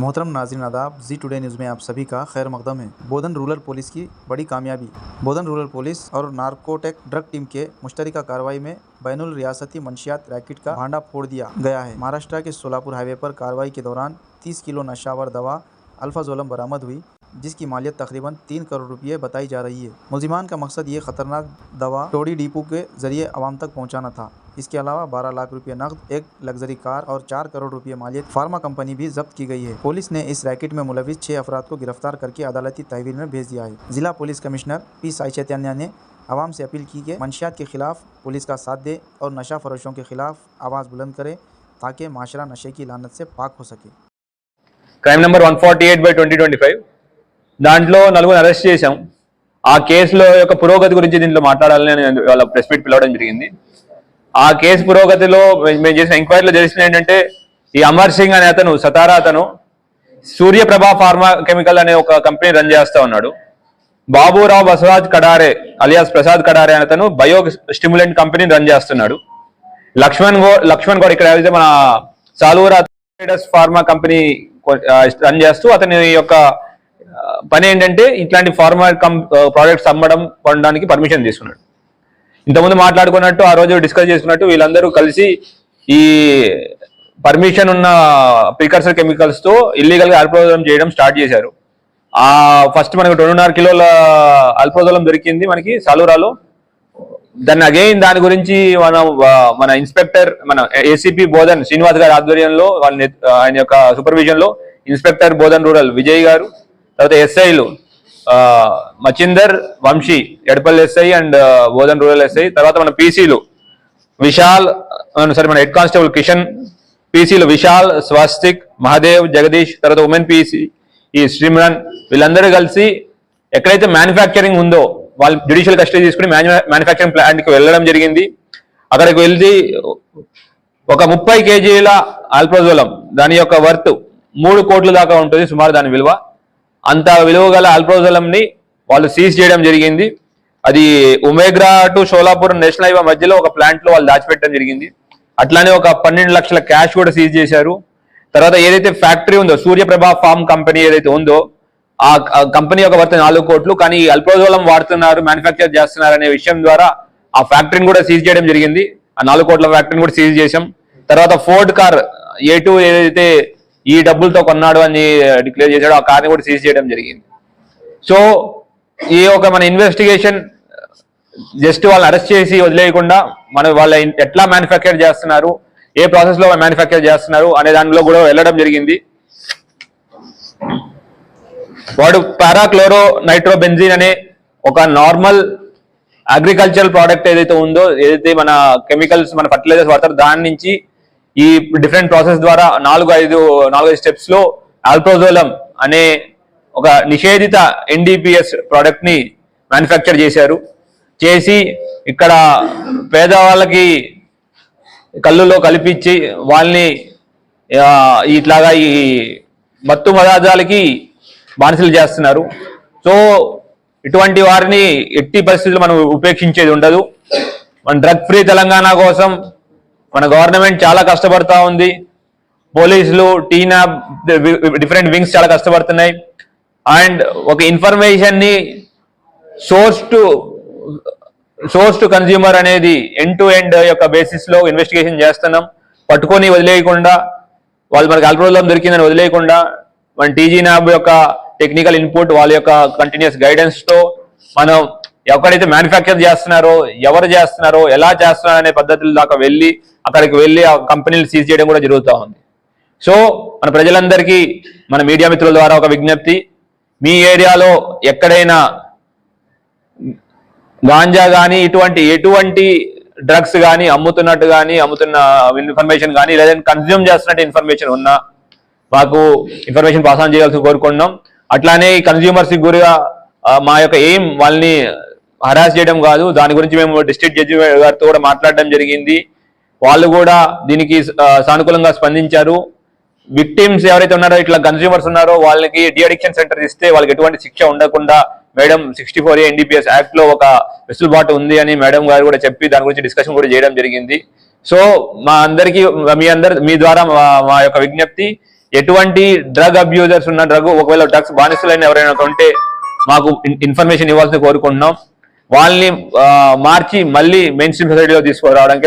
मोहतरम नाज़रीन आदाब, जी टुडे न्यूज़ में आप सभी का खैर मकदम है। बोधन रूरल पुलिस की बड़ी कामयाबी। बोधन रूरल पुलिस और नार्कोटेक ड्रग टीम के मुश्तरका कार्रवाई में बैनुल रियासती मंशियात रैकेट का भांडा फोड़ दिया गया है। महाराष्ट्र के सोलापुर हाईवे पर कार्रवाई के दौरान 30 किलो नशावर दवा अल्फाजोलम बरामद हुई, जिसकी मालियत तकरीबन 3 करोड़ रुपये बताई जा रही है। मुलजिमान का मकसद ये खतरनाक दवा टोडी डिपो के जरिए आवाम तक पहुंचाना था। इसके अलावा 12 लाख रुपये नकद, एक लग्जरी कार और 4 करोड़ रुपये मालियत फार्मा कंपनी भी जब्त की गई है। पुलिस ने इस रैकेट में मुलविस 6 अफराद को गिरफ्तार करके अदालती तहवील में भेज दिया है। जिला पुलिस कमिश्नर पी साई चैतन्य ने आवाम से अपील की कि मंशियात के खिलाफ पुलिस का साथ दे और नशा फरोशों के खिलाफ आवाज़ बुलंद करे, ताकि माशरा नशे की लानत से पाक हो सके। క్రైమ్ నెంబర్ 148/2025 దాంట్లో నలుగురు అరెస్ట్ చేశాం. ఆ కేసులో యొక్క పురోగతి గురించి దీంట్లో మాట్లాడాలని వాళ్ళ ప్రెస్ మీట్ పిలవడం జరిగింది. ఆ కేసు పురోగతిలో మేము చేసిన ఎంక్వైరీలో తెలిసిన ఏంటంటే, ఈ అమర్ సింగ్ అనే అతను సతారా అతను సూర్యప్రభ ఫార్మా కెమికల్ అనే ఒక కంపెనీ రన్ చేస్తా ఉన్నాడు. బాబురావు బసవరాజ్ కడారే అలియాస్ ప్రసాద్ కడారే అనే అతను బయో స్టిమ్యులెంట్ కంపెనీని రన్ చేస్తున్నాడు. లక్ష్మణ్ గౌడ్ ఇక్కడ ఏదైతే మన సాలూరా ఫార్మా కంపెనీ రన్ చేస్తూ అతని యొక్క పని ఏంటంటే ఇట్లాంటి ఫార్మా ప్రోడక్ట్స్ అమ్మడం కొనడానికి పర్మిషన్ తీసుకున్నాడు. ఇంతకుముందు మాట్లాడుకున్నట్టు ఆ రోజు డిస్కస్ చేసుకున్నట్టు వీళ్ళందరూ కలిసి ఈ పర్మిషన్ ఉన్న ప్రికర్సర్ కెమికల్స్ తో ఇల్లీగల్ గా అల్ప్రోజోలం చేయడం స్టార్ట్ చేశారు. ఆ ఫస్ట్ మనకు 2.5 కిలోల అల్ప్రోజోలం దొరికింది మనకి సాలూరాలో. దాని గురించి మన ఇన్స్పెక్టర్ మన ఏసీపీ బోధన్ శ్రీనివాస్ గారి ఆధ్వర్యంలో ఆయన యొక్క సూపర్విజన్ లో ఇన్స్పెక్టర్ బోధన్ రూరల్ విజయ్ గారు, తర్వాత ఎస్ఐలు Machinder, Vamshi Edapalli SI and Bodhan rural SI, తర్వాత మన పీసీలు విశాల్ మన హెడ్ కానిస్టేబుల్ కిషన్, పీసీలు విశాల్, స్వస్తిక్, మహాదేవ్, జగదీష్, తర్వాత ఉమెన్ పీసీ ఈ శ్రీమరన్, వీళ్ళందరూ కలిసి ఎక్కడైతే మ్యానుఫ్యాక్చరింగ్ ఉందో వాళ్ళు జ్యుడిషియల్ కస్టడీ తీసుకుని మ్యానుఫ్యాక్చరింగ్ ప్లాంట్కి వెళ్ళడం జరిగింది. అక్కడికి వెళ్ళి ఒక 30 కేజీల ఆల్ప్రోజోలం, దాని యొక్క వర్త్ 3 కోట్ల దాకా ఉంటుంది సుమారు దాని విలువ. అంత విలువ గల ఆల్ప్రోజోలంని వాళ్ళు సీజ్ చేయడం జరిగింది. అది ఉమేగ్రా టు షోలాపూర్ నేషనల్ హైవే మధ్యలో ఒక ప్లాంట్ లో వాళ్ళు దాచిపెట్టడం జరిగింది. అట్లానే ఒక 12 లక్షల క్యాష్ కూడా సీజ్ చేశారు. తర్వాత ఏదైతే ఫ్యాక్టరీ ఉందో సూర్యప్రభ ఫార్మ్ కంపెనీ ఏదైతే ఉందో ఆ కంపెనీ యొక్క వర్త్ 4 కోట్లు, కానీ అల్ప్రోజోలం వాడుతున్నారు, మ్యానుఫ్యాక్చర్ చేస్తున్నారు అనే విషయం ద్వారా ఆ ఫ్యాక్టరీని కూడా సీజ్ చేయడం జరిగింది. ఆ 4 కోట్ల ఫ్యాక్టరీని కూడా సీజ్ చేశాం. తర్వాత ఫోర్డ్ కార్ A2 ఏదైతే ఈ డబ్బులతో కొన్నాడు అని డిక్లేర్ చేశాడో ఆ కార్ని కూడా సీజ్ చేయడం జరిగింది. సో ఈ మన ఇన్వెస్టిగేషన్ జస్ట్ వాళ్ళని అరెస్ట్ చేసి వదిలేయకుండా వాళ్ళ ఎట్లా మ్యానుఫ్యాక్చర్ చేస్తున్నారు, ఏ ప్రాసెస్ లో మ్యానుఫ్యాక్చర్ చేస్తున్నారు అనే దానిలో కూడా వెళ్ళడం జరిగింది. వాడు పారాక్లోరో నైట్రోబెంజిన్ అనే ఒక నార్మల్ అగ్రికల్చరల్ ప్రోడక్ట్ ఏదైతే ఉందో, ఏదైతే మన కెమికల్స్ మన ఫర్టిలైజర్స్ వాడతారో దాని నుంచి ఈ డిఫరెంట్ ప్రాసెస్ ద్వారా 4-5 స్టెప్స్ లో ఆల్ప్రోజోలం అనే ఒక నిషేధిత ఎన్డీపీఎస్ ప్రోడక్ట్ ని మ్యానుఫ్యాక్చర్ చేసి ఇక్కడ పేదవాళ్ళకి కళ్ళులో కలిపించి వాళ్ళని ఇట్లాగా ఈ మత్తు పదార్థాలకి బానిసలు చేస్తున్నారు. సో ఇటువంటి వారిని ఎట్టి పరిస్థితుల్లో మనం ఉపేక్షించేది ఉండదు. మన డ్రగ్ ఫ్రీ తెలంగాణ కోసం మన గవర్నమెంట్ చాలా కష్టపడతా ఉంది. పోలీసులు, టీనాబ్, డిఫరెంట్ వింగ్స్ చాలా కష్టపడుతున్నాయి. అండ్ ఒక ఇన్ఫర్మేషన్ ని సోర్స్ టు కన్స్యూమర్ అనేది ఎండ్ టు ఎండ్ యొక్క బేసిస్ లో ఇన్వెస్టిగేషన్ చేస్తున్నాం. పట్టుకొని వదిలేయకుండా, వాళ్ళు మనకి అల్ప్రోజోలం దొరికిందని వదిలేయకుండా మన టీజీనాబ్ యొక్క టెక్నికల్ ఇన్పుట్, వాళ్ళ యొక్క కంటిన్యూస్ గైడెన్స్ తో మనం ఎక్కడైతే మ్యానుఫ్యాక్చర్ చేస్తున్నారో, ఎవరు చేస్తున్నారో, ఎలా చేస్తున్నారో అనే పద్ధతుల దాకా అక్కడికి వెళ్ళి ఆ కంపెనీలు సీజ్ చేయడం కూడా జరుగుతూ ఉంది. సో మన ప్రజలందరికీ మన మీడియా మిత్రుల ద్వారా ఒక విజ్ఞప్తి, మీ ఏరియాలో ఎక్కడైనా గాంజా కానీ ఎటువంటి డ్రగ్స్ కానీ అమ్ముతున్న ఇన్ఫర్మేషన్ కానీ లేదంటే కన్జ్యూమ్ చేస్తున్నట్టు ఇన్ఫర్మేషన్ ఉన్నా మాకు ఇన్ఫర్మేషన్ పాస్ ఆన్ చేయాల్సి కోరుకుంటున్నాం. అట్లానే కన్స్యూమర్స్ గురిగా మా యొక్క ఎయిమ్ వాళ్ళని హరాస్ చేయడం కాదు. దాని గురించి మేము డిస్ట్రిక్ట్ జడ్జి గారితో కూడా మాట్లాడడం జరిగింది. వాళ్ళు కూడా దీనికి సానుకూలంగా స్పందించారు. విక్టిమ్స్ ఎవరైతే ఉన్నారో, ఇట్లా కన్స్యూమర్స్ ఉన్నారో వాళ్ళకి డి అడిక్షన్ సెంటర్ ఇస్తే వాళ్ళకి ఎటువంటి శిక్ష ఉండకుండా మేడం 64A NDPS యాక్ట్ లో ఒక వెసులుబాటు ఉంది అని మేడం గారు కూడా చెప్పి దాని గురించి డిస్కషన్ కూడా చేయడం జరిగింది. సో మీ ద్వారా మా యొక్క విజ్ఞప్తి, ఎటువంటి డ్రగ్ అబ్యూజర్స్ ఉన్న ఒకవేళ డ్రగ్స్ బానిసలైన ఎవరైనా ఉంటే మాకు ఇన్ఫర్మేషన్ ఇవ్వాల్సి కోరుకుంటున్నాం. వాళ్ళని మార్చి మళ్ళీ మెయిన్ స్ట్రీమ్ సొసైటీలో తీసుకురావడానికి